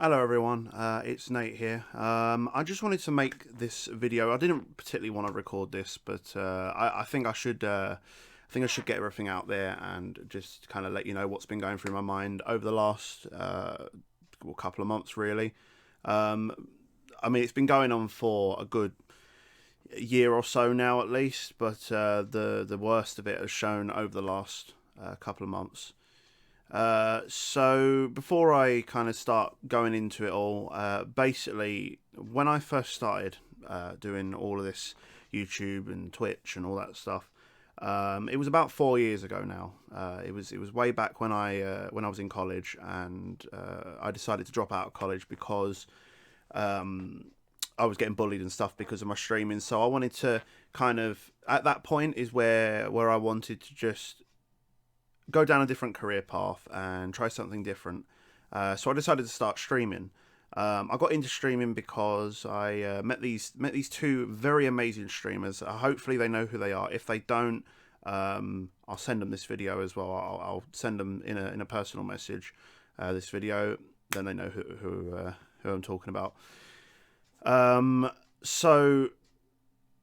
Hello everyone, it's Nate here. I just wanted to make this video. I didn't particularly want to record this, but I think I should. I should get everything out there and just kind of let you know what's been going through my mind over the last couple of months, really. Um, it's been going on for a good year or so now, at least. But the worst of it has shown over the last couple of months. So before I kind of start going into it all, basically when I first started doing all of this YouTube and Twitch and all that stuff, it was about 4 years ago now. It was way back when I was in college, and I decided to drop out of college because I was getting bullied and stuff because of my streaming. So I wanted to kind of, at that point is where I wanted to just go down a different career path and try something different. So I decided to start streaming. I got into streaming because I met these two very amazing streamers. Hopefully they know who they are. If they don't, I'll send them this video as well. I'll send them in a personal message this video. Then they know who I'm talking about. So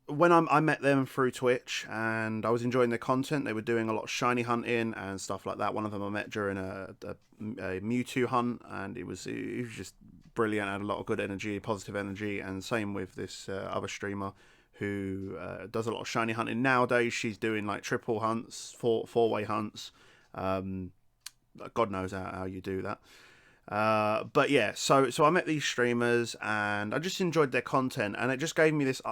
when I met them through Twitch, and I was enjoying their content. They were doing a lot of shiny hunting and stuff like that. One of them I met during a Mewtwo hunt, and it was just brilliant. I had a lot of good energy, positive energy, and same with this other streamer who does a lot of shiny hunting nowadays. She's doing like triple hunts, four-way hunts. God knows how you do that. But yeah, so I met these streamers and I just enjoyed their content, and it just gave me this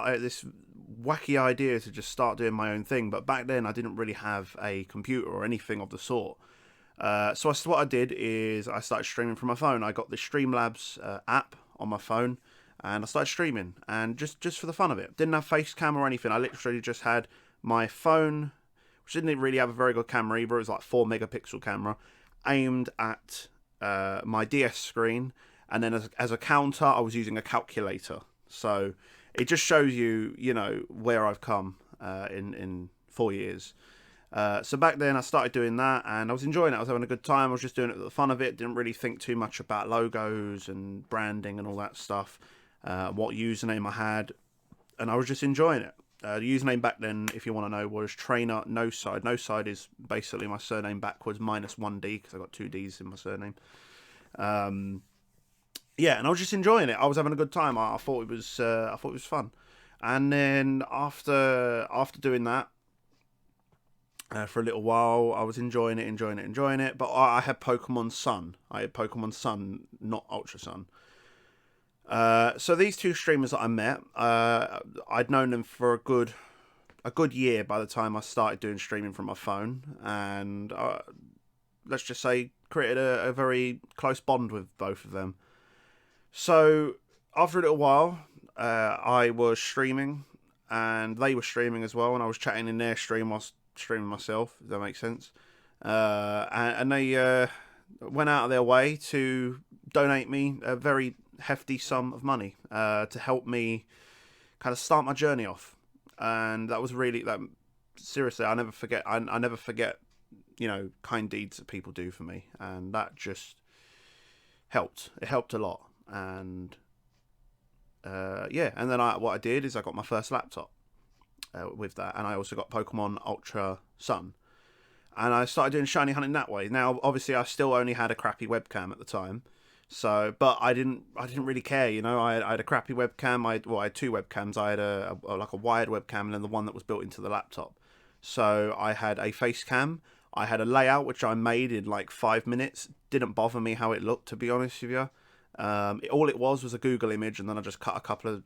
wacky idea to just start doing my own thing. But back then I didn't really have a computer or anything of the sort. So what I did is I started streaming from my phone. I got the Streamlabs app on my phone, and I started streaming, and just for the fun of it. Didn't have face cam or anything. I literally just had my phone, which didn't really have a very good camera either. It was like 4 megapixel camera, aimed at my DS screen, and then as a counter I was using a calculator. So it just shows you where I've come in 4 years. So back then I started doing that, and I was enjoying it. I was having a good time. I was just doing it for the fun of it. Didn't really think too much about logos and branding and all that stuff, what username I had, and I was just enjoying it. The username back then, if you want to know, was Trainer No Side. No Side is basically my surname backwards minus 1D, because I got 2Ds in my surname. Yeah, and I was just enjoying it. I was having a good time. I thought it was fun. And then after doing that for a little while, I was enjoying it. But I had Pokemon Sun. I had Pokemon Sun, not Ultra Sun. So these two streamers that I met, I'd known them for a good year by the time I started doing streaming from my phone, and let's just say created a very close bond with both of them. So after a little while, I was streaming, and they were streaming as well, and I was chatting in their stream whilst streaming myself, if that makes sense. And they went out of their way to donate me a very hefty sum of money to help me kind of start my journey off. And that was really that. Seriously, I never forget. I never forget, kind deeds that people do for me, and that just helped. It helped a lot, and yeah. And then what I did is I got my first laptop with that, and I also got Pokemon Ultra Sun, and I started doing shiny hunting that way. Now, obviously, I still only had a crappy webcam at the time. So, but I didn't really care, I had a crappy webcam. I had two webcams. I had a wired webcam, and then the one that was built into the laptop. So I had a face cam. I had a layout which I made in like 5 minutes. Didn't bother me how it looked, to be honest with you. All it was a Google image, and then I just cut a couple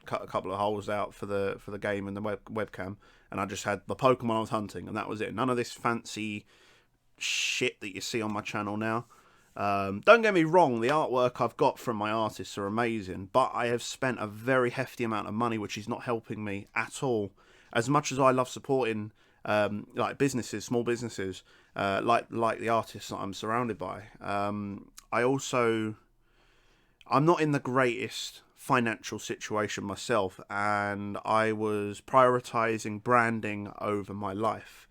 of holes out for the game and the webcam, and I just had the Pokemon I was hunting, and that was it. None of this fancy shit that you see on my channel now. Don't get me wrong, the artwork I've got from my artists are amazing, but I have spent a very hefty amount of money, which is not helping me at all. As much as I love supporting like businesses, small businesses, like the artists that I'm surrounded by, I'm not in the greatest financial situation myself, and I was prioritizing branding over my life,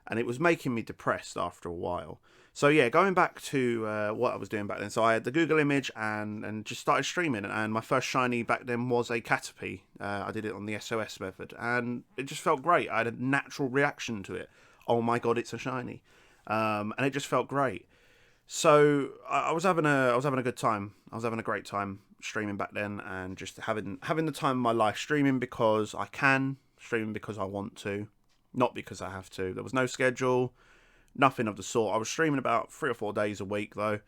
and it was making me depressed after a while. So yeah, going back to what I was doing back then. So I had the Google image and just started streaming. And my first shiny back then was a Caterpie. I did it on the SOS method, and it just felt great. I had a natural reaction to it. Oh my god, it's a shiny, and it just felt great. So I was having a good time. I was having a great time streaming back then, and just having the time of my life, streaming because I can, streaming because I want to, not because I have to. There was no schedule, nothing of the sort. I was streaming about 3 or 4 days a week though,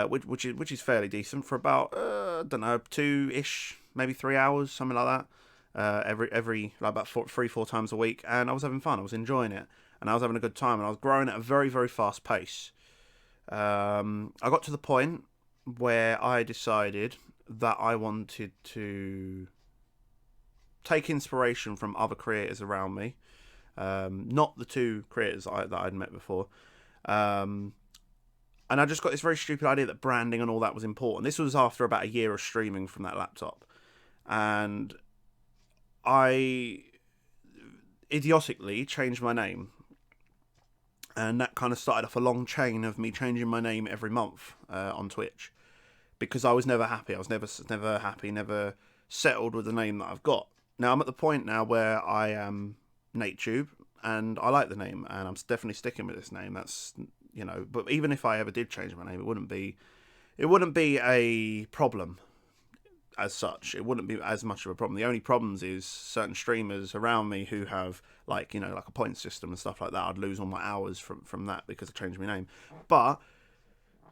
which is fairly decent for about I don't know, 2-ish, maybe 3 hours, something like that. Every like about 3-4 times a week, and I was having fun. I was enjoying it, and I was having a good time, and I was growing at a very very fast pace. I got to the point where I decided that I wanted to take inspiration from other creators around me, not the two creators that I'd met before. Um, and I just got this very stupid idea that branding and all that was important. This was after about a year of streaming from that laptop. And I idiotically changed my name. And that kind of started off a long chain of me changing my name every month on Twitch, because I was never happy. I was never happy, never settled with the name that I've got. Now I'm at the point now where I am NateTube, and I like the name, and I'm definitely sticking with this name. That's, but even if I ever did change my name, it wouldn't be a problem as such. It wouldn't be as much of a problem. The only problems is certain streamers around me who have like a point system and stuff like that. I'd lose all my hours from that because I changed my name. But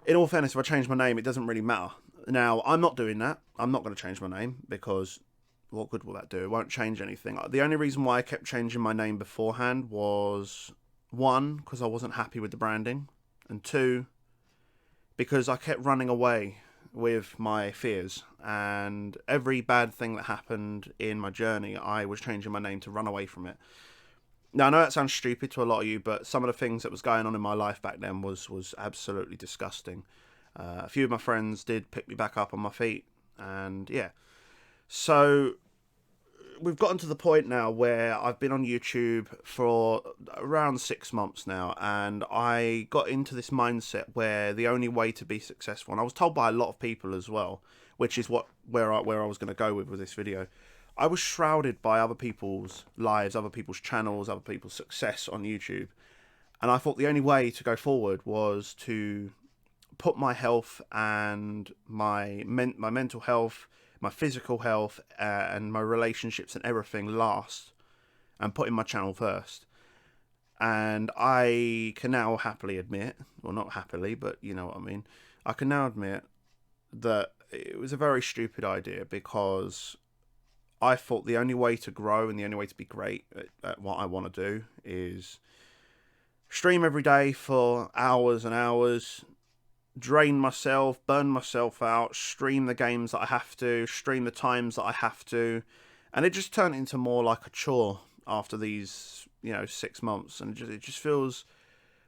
in all fairness, if I change my name, it doesn't really matter. Now I'm not doing that. I'm not going to change my name because what good will that do? It won't change anything. The only reason why I kept changing my name beforehand was, one, because I wasn't happy with the branding, and two, because I kept running away with my fears, and every bad thing that happened in my journey, I was changing my name to run away from it. Now I know that sounds stupid to a lot of you, but some of the things that was going on in my life back then was absolutely disgusting. A few of my friends did pick me back up on my feet, and yeah. So we've gotten to the point now where I've been on YouTube for around 6 months now, and I got into this mindset where the only way to be successful, and I was told by a lot of people as well, which is where I was going to go with this video. I was shrouded by other people's lives, other people's channels, other people's success on YouTube, and I thought the only way to go forward was to put my health and my mental health, my physical health, and my relationships and everything last, and putting my channel first. And I can now happily admit, well, not happily, but you know what I mean, I can now admit that it was a very stupid idea, because I thought the only way to grow and the only way to be great at what I want to do is stream every day for hours and hours, drain myself, burn myself out, stream the games that I have to, stream the times that I have to, and it just turned into more like a chore after these 6 months, and it just feels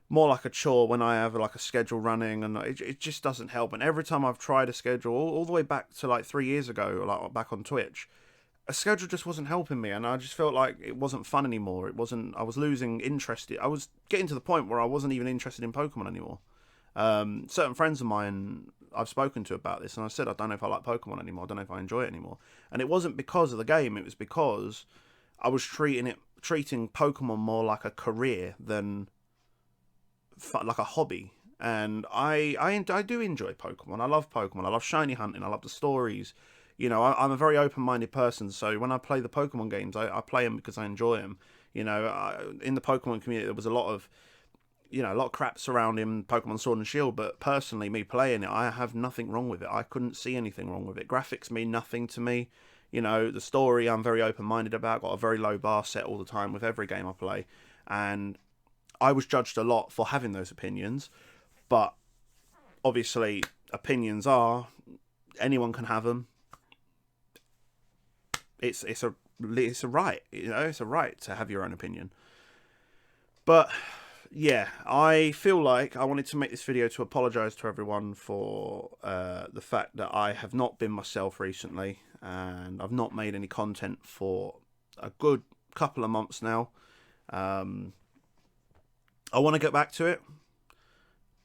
more like a chore when I have like a schedule running, and it just doesn't help. And every time I've tried a schedule, all the way back to like 3 years ago, like back on Twitch, a schedule just wasn't helping me, and I just felt like it wasn't fun anymore. I was losing interest. I was getting to the point where I wasn't even interested in Pokemon anymore. Certain friends of mine I've spoken to about this, and I said I don't know if I like Pokemon anymore. I don't know if I enjoy it anymore. And it wasn't because of the game. It was because I was treating Pokemon more like a career than like a hobby. And I do enjoy Pokemon. I love Pokemon. I love shiny hunting. I love the stories. I'm a very open-minded person. So when I play the Pokemon games, I play them because I enjoy them. In the Pokemon community, there was a lot of crap surrounding Pokemon Sword and Shield, but personally, me playing it, I have nothing wrong with it. I couldn't see anything wrong with it. Graphics mean nothing to me. The story I'm very open-minded about. Got a very low bar set all the time with every game I play, and I was judged a lot for having those opinions. But obviously, opinions are, anyone can have them. It's a right. It's a right to have your own opinion. But yeah, I feel like I wanted to make this video to apologise to everyone for the fact that I have not been myself recently, and I've not made any content for a good couple of months now. I want to get back to it,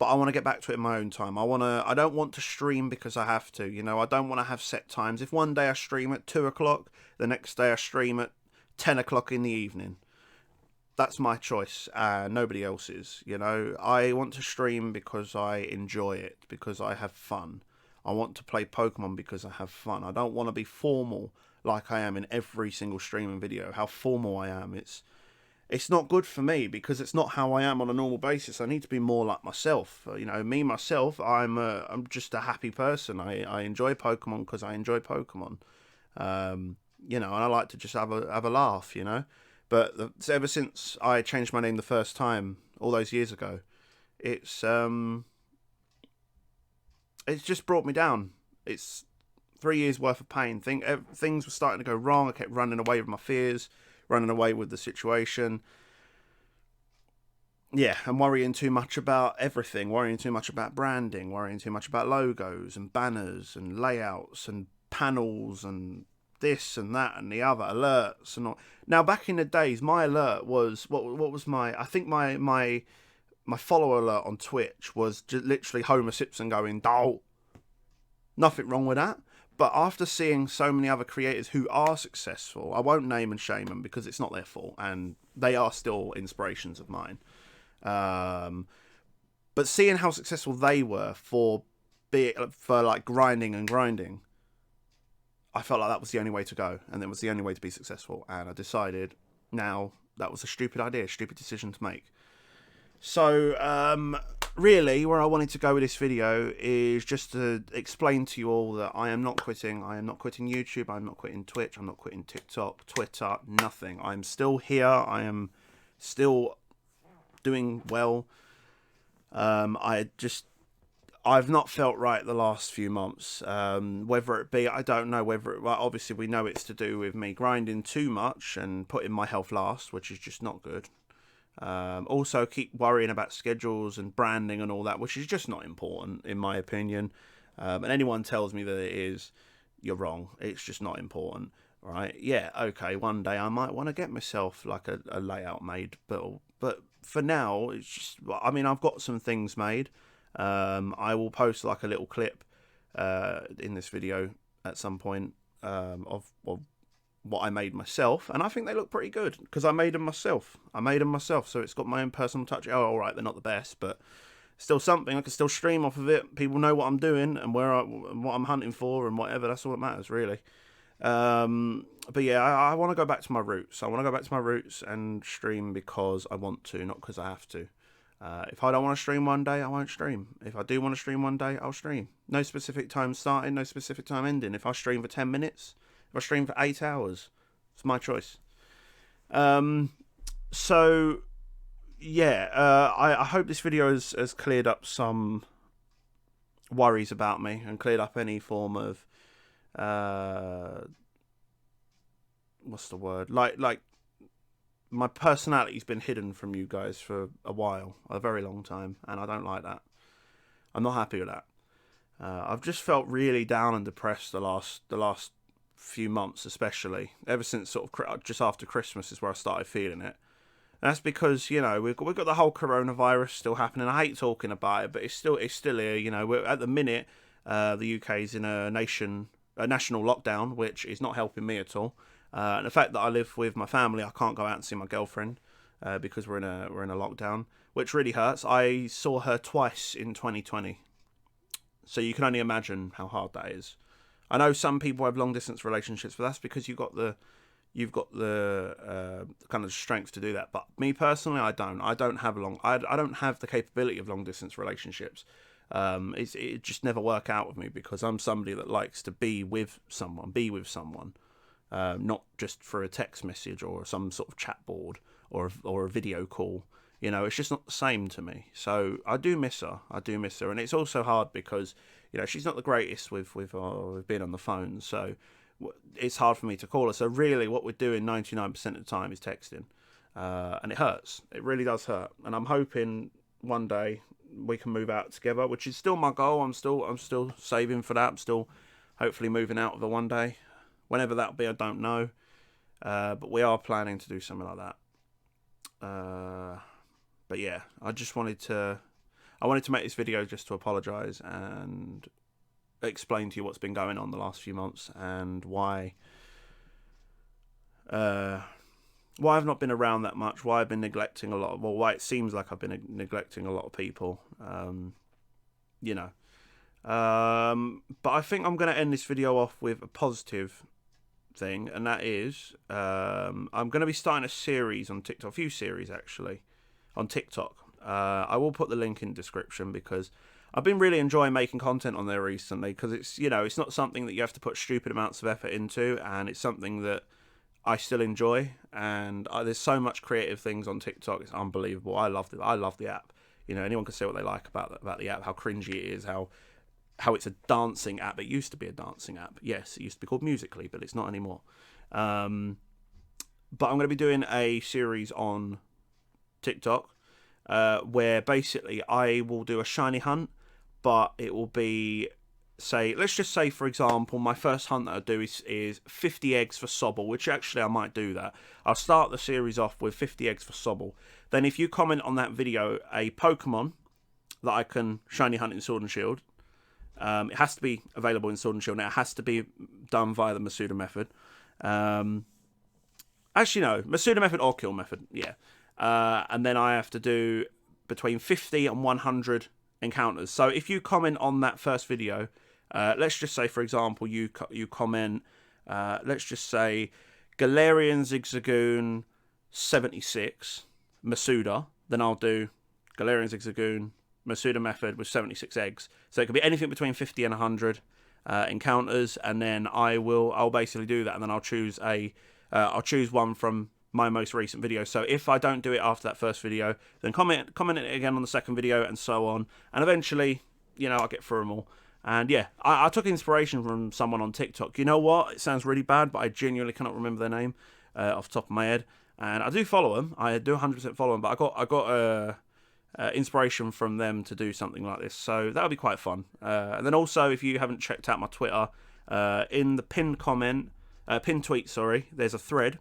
but but I want to get back to it in my own time. I don't want to stream because I have to. I don't want to have set times. If one day I stream at 2 o'clock, the next day I stream at 10 o'clock in the evening. That's my choice, nobody else's. I want to stream because I enjoy it, because I have fun. I want to play Pokemon because I have fun. I don't want to be formal like I am in every single streaming video. How formal I am, it's not good for me, because it's not how I am on a normal basis. I need to be more like myself. Me myself, I'm just a happy person. I enjoy Pokemon because I enjoy Pokemon. And I like to just have a laugh. But ever since I changed my name the first time all those years ago, it's just brought me down. It's 3 years worth of pain. Things were starting to go wrong. I kept running away with my fears, running away with the situation. Yeah, and worrying too much about everything, worrying too much about branding, worrying too much about logos and banners and layouts and panels and this and that and the other, alerts and all. Now, back in the days, my alert was what was I think my follower alert on Twitch was just literally Homer Simpson going, "Doll." Nothing wrong with that. But after seeing so many other creators who are successful, I won't name and shame them because it's not their fault, and they are still inspirations of mine. But seeing how successful they were for like grinding and grinding, I felt like that was the only way to go, and it was the only way to be successful. And I decided now that was a stupid idea, stupid decision to make. So, really, where I wanted to go with this video is just to explain to you all that I am not quitting. I am not quitting YouTube. I'm not quitting Twitch. I'm not quitting TikTok, Twitter, nothing. I'm still here. I am still doing well. I've not felt right the last few months. Whether it be, I don't know whether well, obviously we know it's to do with me grinding too much and putting my health last, which is just not good. Also keep worrying about schedules and branding and all that, which is just not important in my opinion. And anyone tells me that it is, you're wrong. It's just not important, right? Yeah, okay, one day I might want to get myself like a layout made, but for now, it's just, I've got some things made. I will post like a little clip in this video at some point of what I made myself, and I think they look pretty good because I made them myself. So it's got my own personal touch. Oh, all right, they're not the best, but still something. I can still stream off of it. People know what I'm doing and what I'm hunting for and whatever. That's all that matters, really. But yeah, I want to go back to my roots. I want to go back to my roots and stream because I want to, not because I have to. If I don't want to stream one day, I won't stream. If I do want to stream one day, I'll stream. No specific time starting, no specific time ending. If I stream for 10 minutes, if I stream for 8 hours, it's my choice. So, yeah, I hope this video has cleared up some worries about me and cleared up any form of, what's the word? Like my personality's been hidden from you guys for a while, a very long time, and I don't like that. I'm not happy with that. I've just felt really down and depressed the last few months, especially ever since sort of just after Christmas is where I started feeling it. And that's because we've got the whole coronavirus still happening. I hate talking about it, but it's still here. We're at the minute the UK's in a national lockdown, which is not helping me at all. And the fact that I live with my family, I can't go out and see my girlfriend because we're in a lockdown, which really hurts. I saw her twice in 2020, so you can only imagine how hard that is. I know some people have long distance relationships, but that's because you've got the kind of strength to do that. But me personally, I don't have I don't have the capability of long distance relationships. It just never work out with me because I'm somebody that likes to be with someone, not just for a text message or some sort of chat board or a video call. It's just not the same to me. So I do miss her, and it's also hard because she's not the greatest with being on the phone. So it's hard for me to call her. So really, what we're doing 99% of the time is texting, and it hurts. It really does hurt. And I'm hoping one day we can move out together, which is still my goal. I'm still saving for that. I'm still hopefully moving out of her one day. Whenever that'll be, I don't know. But we are planning to do something like that. But yeah, I just wanted to I wanted to make this video just to apologise and explain to you what's been going on the last few months and why I've not been around that much, why I've been neglecting a lot, why it seems like I've been neglecting a lot of people, you know. But I think I'm going to end this video off with a positive thing, and that is I'm going to be starting a series on TikTok, a few series actually, on TikTok. I will put the link in the description because I've been really enjoying making content on there recently, because it's, you know, it's not something that you have to put stupid amounts of effort into, and it's something that I still enjoy, and there's so much creative things on TikTok. It's unbelievable. I love the app. You know, anyone can say what they like about the app, how cringy it is, how it's a dancing app. It used to be a dancing app. Yes, it used to be called Musical.ly, but it's not anymore. But I'm going to be doing a series on TikTok where basically I will do a shiny hunt, but it will be, let's just say, for example, my first hunt that I'll do is 50 eggs for Sobble, which actually I might do that. I'll start the series off with 50 eggs for Sobble. Then if you comment on that video a Pokemon that I can shiny hunt in Sword and Shield, it has to be available in Sword and Shield now. It has to be done via the Masuda method. Actually, no, Masuda method or kill method, yeah. And then I have to do between 50 and 100 encounters. So if you comment on that first video, let's just say, for example, you comment, let's just say Galarian Zigzagoon 76 Masuda, then I'll do Galarian Zigzagoon Masuda method with 76 eggs. So it could be anything between 50 and 100 encounters, and then I'll basically do that, and then I'll choose one from my most recent video. So if I don't do it after that first video, then comment it again on the second video, and so on. And eventually, you know, I'll get through them all. And yeah, I took inspiration from someone on TikTok. You know what? It sounds really bad, but I genuinely cannot remember their name off the top of my head. And I do follow them. I do 100% follow them. But I got inspiration from them to do something like this. So that'll be quite fun. And then also, if you haven't checked out my Twitter, in the pinned tweet, there's a thread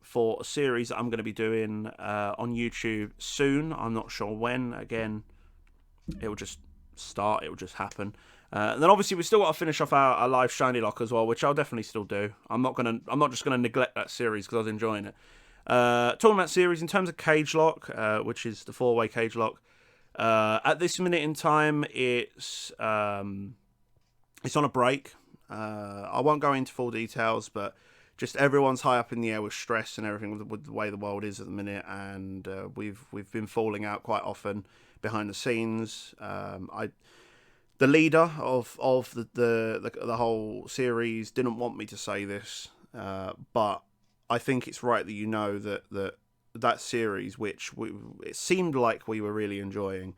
for a series that I'm going to be doing on YouTube soon. I'm not sure when. Again, it will just start. It will just happen. And then obviously we still got to finish off our live shiny lock as well, which I'll definitely still do. I'm not just gonna neglect that series because I was enjoying it. Talking about series in terms of cage lock, which is the 4-way cage lock. At this minute in time, it's on a break. I won't go into full details, but just everyone's high up in the air with stress and everything with the way the world is at the minute, and we've been falling out quite often behind the scenes. The leader of the whole series didn't want me to say this, but I think it's right that you know that series, which it seemed like we were really enjoying,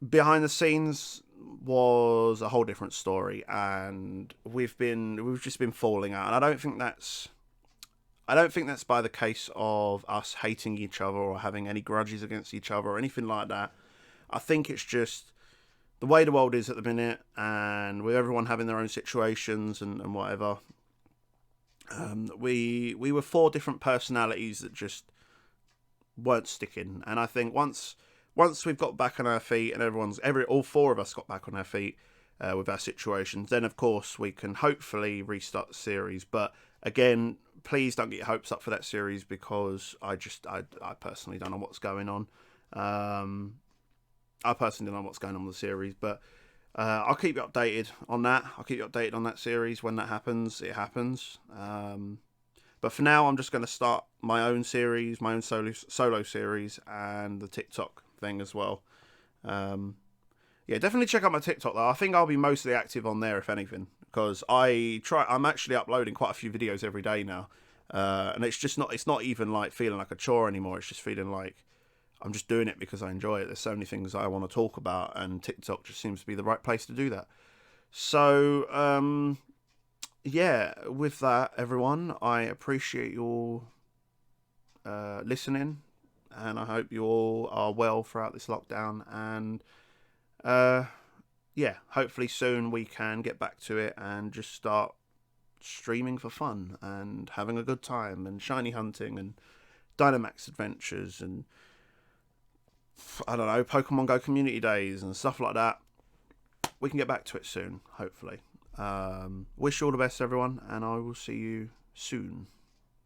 behind the scenes was a whole different story, and we've just been falling out. And I don't think that's by the case of us hating each other or having any grudges against each other or anything like that. I think it's just the way the world is at the minute, and with everyone having their own situations and whatever. We were 4 different personalities that just weren't sticking, and I think once we've got back on our feet and all 4 of us got back on our feet with our situations, then of course we can hopefully restart the series. But again, please don't get your hopes up for that series, because I personally don't know what's going on. I personally don't know what's going on with the series, but I'll keep you updated on that. I'll keep you updated on that series. When that happens, it happens. But for now, I'm just going to start my own series, my own solo series, and the TikTok thing as well. Yeah, definitely check out my TikTok though. I think I'll be mostly active on there, if anything, because I'm actually uploading quite a few videos every day now, and it's not even like feeling like a chore anymore. It's just feeling like I'm just doing it because I enjoy it. There's so many things I want to talk about, and TikTok just seems to be the right place to do that. So, yeah, with that, everyone, I appreciate you all listening, and I hope you all are well throughout this lockdown. And yeah, hopefully soon we can get back to it and just start streaming for fun and having a good time and shiny hunting and Dynamax adventures and I don't know, Pokemon Go community days and stuff like that. We can get back to it soon, hopefully. Wish you all the best, everyone, and I will see you soon.